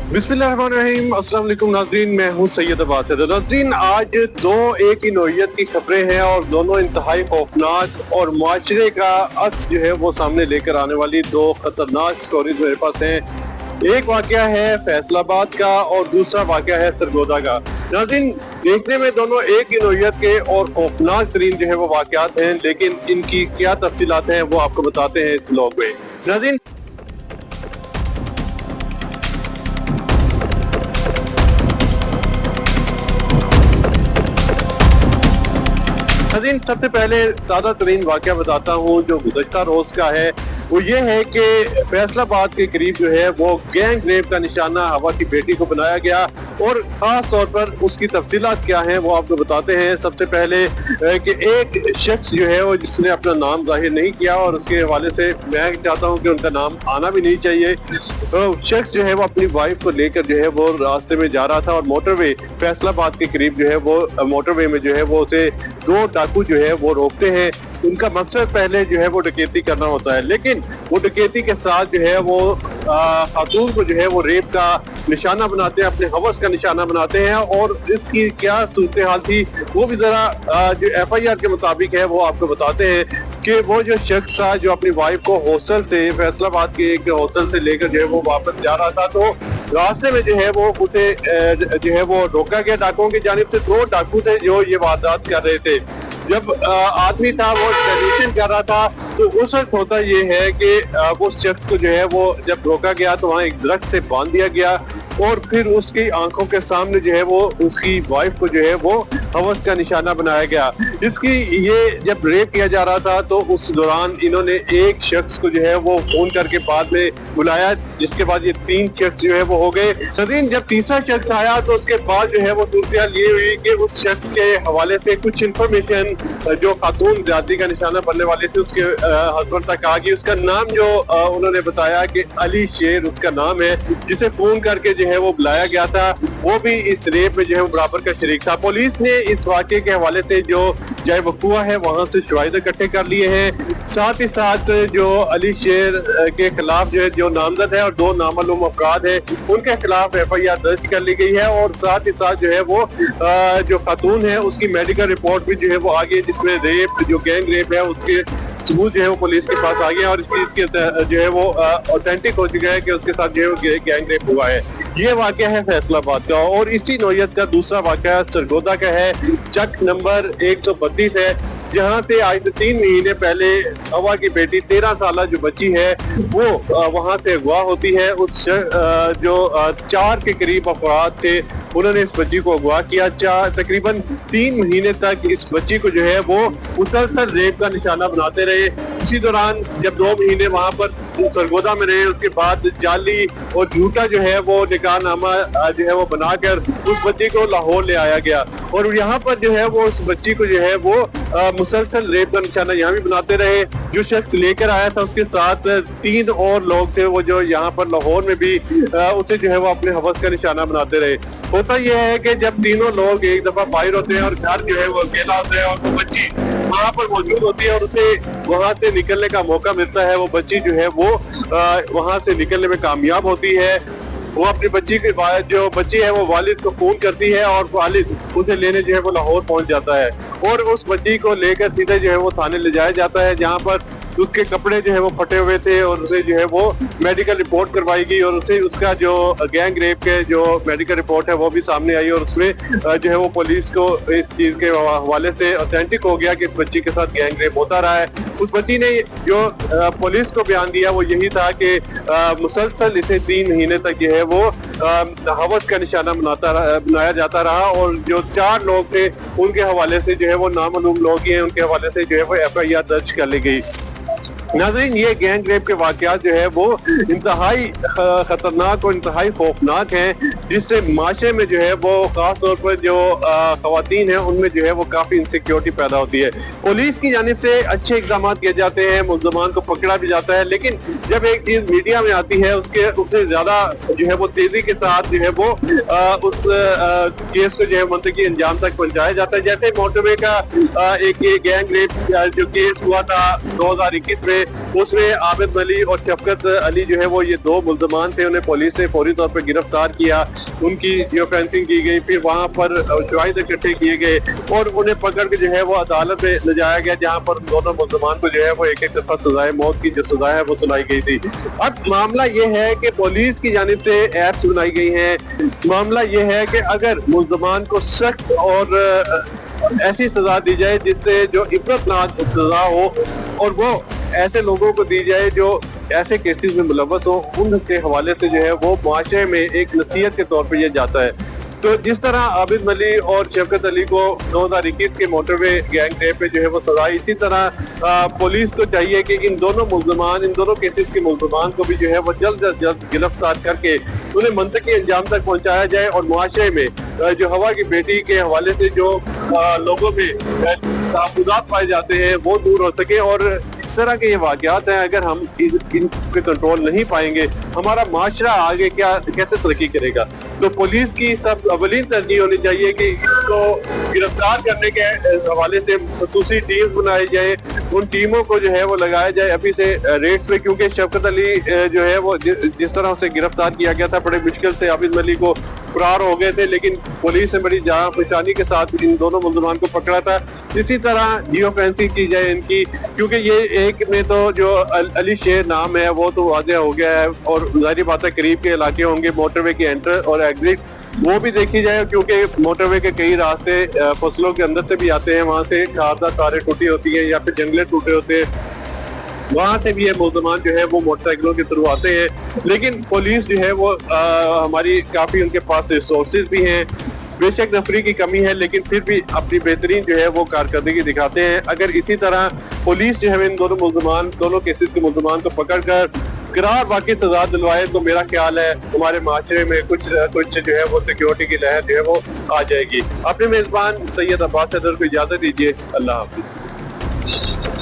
बिस्मिल्लाहिर्रहमानिर्रहीम। अस्सलाम वालेकुम नाज़रीन, मैं हूँ सैयद अब्बास। नाज़रीन, आज दो एक ही नौइयत की खबरें हैं और दोनों इंतहाई खौफनाक और मुआशरे का अक्स जो है वो सामने लेकर आने वाली दो खतरनाक स्टोरीज मेरे पास हैं। एक वाक़या है फैसलाबाद का और दूसरा वाक़या है सरगोदा का। नाज़रीन, देखने में दोनों एक ही नौइयत के और खौफनाक तरीन जो है वो वाक़यात हैं, लेकिन इनकी क्या तफसीलात हैं वो आपको बताते हैं इस व्लॉग में। नाज़रीन, सबसे पहले ताज़ा तरीन वाक़या बताता हूँ जो गुज़श्ता रोज़ का है। वो ये है कि फैसलाबाद के करीब जो है वो गैंग रेप का निशाना हवा की बेटी को बनाया गया और ख़ास तौर पर उसकी तफसीलात क्या हैं वो आपको बताते हैं। सबसे पहले कि एक शख्स जो है वो जिसने अपना नाम जाहिर नहीं किया और उसके हवाले से मैं चाहता हूँ कि उनका नाम आना भी नहीं चाहिए। तो शख्स जो है वो अपनी वाइफ को लेकर जो है वो रास्ते में जा रहा था और मोटरवे फैसलाबाद के करीब जो है वो मोटरवे में जो है वो उसे दो डाकू जो है वो रोकते हैं। उनका मकसद पहले जो है वो डकैती करना होता है, लेकिन वो डकैती के साथ जो है वो खातून को जो है वो रेप का निशाना बनाते हैं, अपने हवस का निशाना बनाते हैं। और इसकी क्या सूरत हाल थी वो भी ज़रा जो FIR के मुताबिक है वो आपको बताते हैं कि वो जो शख्स था जो अपनी वाइफ को हॉस्टल से फैसलाबाद के एक हॉस्टल से लेकर जो है वो वापस जा रहा था, तो रास्ते में जो है वो उसे जो है वो रोका गया डाकुओं की जानिब से। दो डाकू थे जो ये वारदात कर रहे थे। जब आदमी था वो टेलीविजन कर रहा था तो उस वक्त होता ये है कि उस शख्स को जो है वो जब रोका गया तो वहाँ एक दरख्त से बांध दिया गया और फिर उसकी आंखों के सामने जो है वो उसकी वाइफ को जो है वो हवस का निशाना बनाया गया। इसकी ये जब रेप किया जा रहा था तो उस दौरान इन्होंने एक शख्स को जो है वो फोन करके बाद में बुलाया, जिसके बाद ये तीन शख्स जो है वो हो गए। सदीन जब तीसरा शख्स आया तो उसके बाद जो है वो सूरत ये हुई कि उस शख्स के हवाले से कुछ इन्फॉर्मेशन जो खातून जाति का निशाना बनने वाले थे उसके हस्बैंड तक आ गई। उसका नाम जो उन्होंने बताया कि अली शेर उसका नाम है, जिसे फोन करके जो है वो बुलाया गया था, वो भी इस रेप में जो है वो बराबर का शरीक था। पुलिस ने इस वाक़े के हवाले से जो जाए वक़ूआ है वहाँ से शवाहिद इकट्ठे कर लिए हैं। साथ ही साथ जो अली शेर के खिलाफ जो है जो नामजद है और दो नामालूम अफराद है उनके खिलाफ FIR दर्ज कर ली गई है और साथ ही साथ जो है वो जो खातून है उसकी मेडिकल रिपोर्ट भी जो है वो आ गई, जिसमें रेप जो गैंग रेप है उसके सबूत जो है वो पुलिस के पास आ गया और इस चीज के जो है वो ऑथेंटिक हो चुका है कि उसके साथ जो है गैंग रेप हुआ है। ये वाक़या है फैसलाबाद का। और इसी नौइयत का दूसरा वाक़या सरगोदा का है। चक नंबर 132 है, जहाँ से आज से 3 महीने पहले हवा की बेटी 13 साल जो बच्ची है वो वहाँ से अगवा होती है। उस जो 4 के करीब अफराद थे उन्होंने इस बच्ची को अगवा किया। तकरीबन 3 महीने तक इस बच्ची को जो है वो मुसलसल रेप का निशाना बनाते रहे। इसी दौरान जब 2 महीने वहाँ पर सरगोदा में रहे, उसके बाद जाली और झूठा जो है वो निकाहनामा जो है वो बनाकर उस बच्ची को लाहौर ले आया गया और यहाँ पर जो है वो उस बच्ची को जो है वो मुसलसल रेप का निशाना यहाँ भी बनाते रहे। जो शख्स लेकर आया था उसके साथ 3 और लोग थे वो जो यहाँ पर लाहौर में भी उसे जो है वो अपने हवस का निशाना बनाते रहे। होता यह है कि जब तीनों लोग एक दफा बाहर होते हैं और घर जो है वो अकेला होता है और वो बच्ची वहाँ पर मौजूद होती है और उसे वहाँ से निकलने का मौका मिलता है, वो बच्ची जो है वो वहाँ से निकलने में कामयाब होती है। वो अपनी बच्ची के जो बच्ची है वो वालिद को फोन करती है और वालिद उसे लेने जो है वो लाहौर पहुंच जाता है और उस बच्ची को लेकर सीधे जो है वो थाने ले जाया जाता है, जहाँ पर उसके कपड़े जो है वो फटे हुए थे और उसे जो है वो मेडिकल रिपोर्ट करवाई गई और उसे उसका जो गैंग रेप के जो मेडिकल रिपोर्ट है वो भी सामने आई और उसमें जो है वो पुलिस को इस चीज़ के हवाले से ऑथेंटिक हो गया कि इस बच्ची के साथ गैंग रेप होता रहा है। उस बच्ची ने जो पुलिस को बयान दिया वो यही था कि मुसलसल इसे 3 महीने तक जो है वो हवस का निशाना बनाया जाता रहा और जो 4 लोग थे उनके हवाले से जो है वो नामालूम लोग ही हैं, उनके हवाले से जो है वो FIR दर्ज कर ली गई। नाज़रीन, ये गैंग रेप के वाक़यात जो है वो इंतहाई ख़तरनाक और इंतहाई खौफनाक हैं, जिससे माशरे में जो है वो ख़ास तौर पर जो ख़वातीन हैं उनमें जो है वो काफ़ी इंसिक्योरिटी पैदा होती है। पुलिस की जानिब से अच्छे इक़दाम किए जाते हैं, मुल्ज़मान को पकड़ा भी जाता है, लेकिन जब एक चीज़ मीडिया में आती है उससे ज़्यादा जो है वो तेज़ी के साथ जो है वो उस केस को जो है मंतकी अंजाम तक पहुँचाया जाता है। जैसे मोटरवे का एक गैंग रेप जो केस हुआ था 2021 में تھے उसमें आबिद अली और शफकत अली जो है वो ये दो मुल्ज़मान थे, उन्हें पुलिस ने फौरी तौर पर गिरफ्तार किया, उनकी जियो फेंसिंग की गई, फिर वहाँ पर शवाहिद इकट्ठे किए गए और उन्हें पकड़ के जो है वो अदालत में ले जाया गया, जहाँ पर दोनों मुल्ज़मान को जो है वो एक एक दफा सजाए मौत की जो सजा है वो सुनाई गई थी। अब मामला ये है कि पुलिस की जानिब से ऐप्स बनाई गई हैं। मामला ये है कि अगर मुल्ज़मान को सख्त और ऐसी सजा दी जाए जिससे जो इबरतनाक सजा हो और वो ऐसे लोगों को दी जाए जो ऐसे केसेस में मुलव्वस हो, उनके हवाले से जो है वो मुआशरे में एक नसीहत के तौर पर ये जाता है। तो जिस तरह आबिद अली और शफकत अली को 2021 के मोटरवे गैंग रेप पे जो है वो सजा, इसी तरह पुलिस को चाहिए कि इन दोनों मुल्ज़मान, इन दोनों केसेस के मुल्ज़मान को भी जो है वो जल्द से जल्द गिरफ्तार करके उन्हें मंतकी अंजाम तक पहुंचाया जाए और मुआशरे में जो हवा की बेटी के हवाले से जो लोगों में तहफ़्फ़ुज़ात पाए जाते हैं वो दूर हो सके। और इस तरह के ये वाक़यात हैं, अगर हम इन पे कंट्रोल नहीं पाएंगे, हमारा माशरा आगे कैसे तरक्की करेगा। तो पुलिस की सब अवलीन तरजीह होनी चाहिए कि इसको गिरफ्तार करने के हवाले से खसूसी टीम बनाई जाए, उन टीमों को जो है वो लगाया जाए अभी से रेड्स पे, क्योंकि शफकत अली जो है वो जिस तरह से गिरफ्तार किया गया था, बड़े मुश्किल से आबिद अली को फरार हो गए थे, लेकिन पुलिस ने बड़ी जान पहचानी के साथ इन दोनों मुल्ज़मान को पकड़ा था। इसी तरह जियो फेंसिंग की जाए इनकी, क्योंकि ये एक में तो जो अली शेर नाम है वो तो वाज़ेह हो गया है और ज़ाहिर बात है करीब के इलाके होंगे मोटरवे के एंटर और एग्जिट, वो भी देखी जाए, क्योंकि मोटरवे के कई रास्ते फसलों के अंदर से भी आते हैं, वहाँ से तारें टूटी होती हैं या फिर जंगले टूटे होते हैं, वहाँ से भी ये मुल्ज़मान जो है वो मोटरसाइकिलों के थ्रू आते हैं। लेकिन पुलिस जो है वो हमारी काफ़ी उनके पास रिसोर्सेज भी हैं, बेशक नफरी की कमी है, लेकिन फिर भी अपनी बेहतरीन जो है वो कारकर्दगी दिखाते हैं। अगर इसी तरह पुलिस जो है इन दोनों केसेस के मुल्ज़मान को पकड़ कर करार वाकई सजा दिलवाए तो मेरा ख्याल है हमारे माशरे में कुछ जो है वो सिक्योरिटी की लहर जो है वो आ जाएगी। अपने मेज़बान सैयद अब्बास हैदर को इजाज़त दीजिए। अल्लाह हाफिज़।